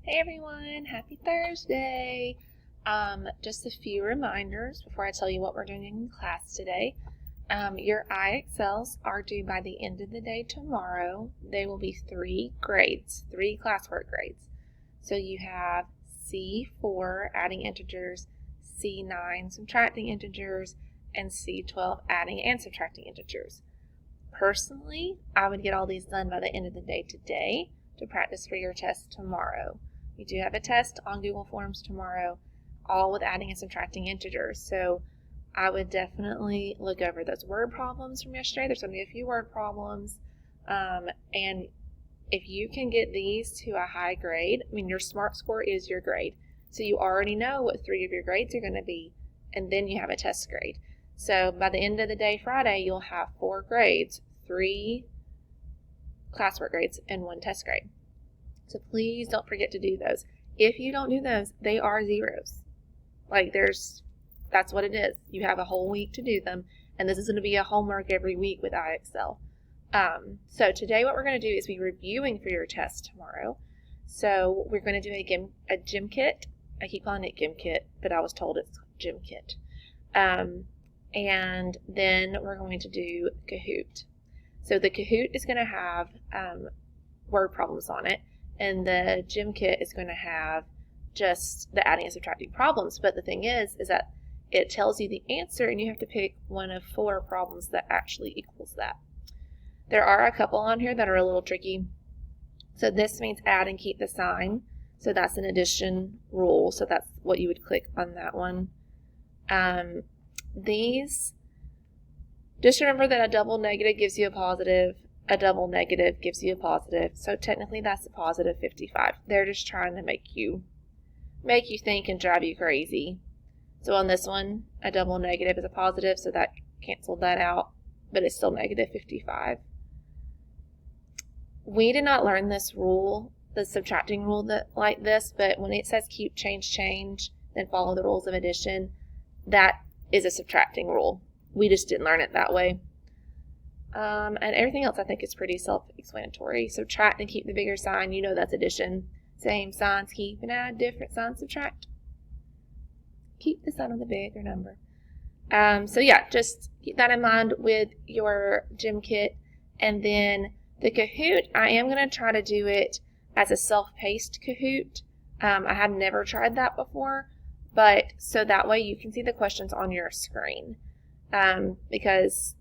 Hey everyone, happy Thursday. Just a few reminders before I tell you what we're doing in class today. Your IXLs are due by the end of the day tomorrow. They will be 3 grades, 3 classwork grades. So you have C4 adding integers, C9 subtracting integers, and C12 adding and subtracting integers. Personally, I would get all these done by the end of the day today to practice for your test tomorrow. You do have a test on Google Forms tomorrow, all with adding and subtracting integers. So I would definitely look over those word problems from yesterday. There's going to be a few word problems. And if you can get these to a high grade, your SMART score is your grade. So you already know what 3 of your grades are going to be, and then you have a test grade. So by the end of the day Friday, you'll have 4 grades, 3 classwork grades, and 1 test grade. So please don't forget to do those. If you don't do those, they are zeros. That's what it is. You have a whole week to do them, and this is going to be a homework every week with IXL. So today what we're going to do is be reviewing for your test tomorrow. So we're going to do a gym kit. I keep calling it Gym Kit, but I was told it's Gym Kit. And then we're going to do Kahoot. So the Kahoot is going to have word problems on it, and the Gym Kit is going to have just the adding and subtracting problems. But the thing is that it tells you the answer, and you have to pick one of 4 problems that actually equals that. There are a couple on here that are a little tricky. So this means add and keep the sign. So that's an addition rule. So that's what you would click on that one. These, just remember that a double negative gives you a positive. A double negative gives you a positive. So technically that's a positive 55. They're just trying to make you think and drive you crazy. So on this one, a double negative is a positive, so that canceled that out, but it's still negative 55. We did not learn this rule, the subtracting rule like this, but when it says keep, change, then follow the rules of addition, that is a subtracting rule. We just didn't learn it that way. And everything else I think is pretty self-explanatory. Subtract and keep the bigger sign, you know that's addition. Same signs keep and add, different signs subtract. Keep the sign on the bigger number. So yeah, just keep that in mind with your gym kit. And then the Kahoot, I am going to try to do it as a self-paced Kahoot. I have never tried that before, but so that way you can see the questions on your screen. Because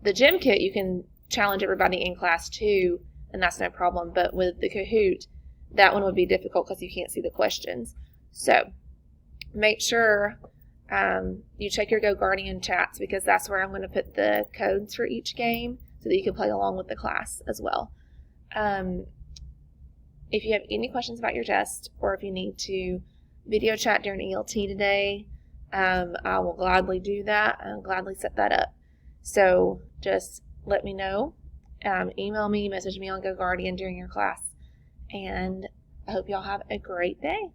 the gym kit, you can challenge everybody in class too, and that's no problem. But with the Kahoot, that one would be difficult because you can't see the questions. So make sure you check your GoGuardian chats, because that's where I'm going to put the codes for each game so that you can play along with the class as well. If you have any questions about your test, or if you need to video chat during ELT today, I will gladly do that and gladly set that up. So just let me know. Email me, message me on GoGuardian during your class. And I hope y'all have a great day.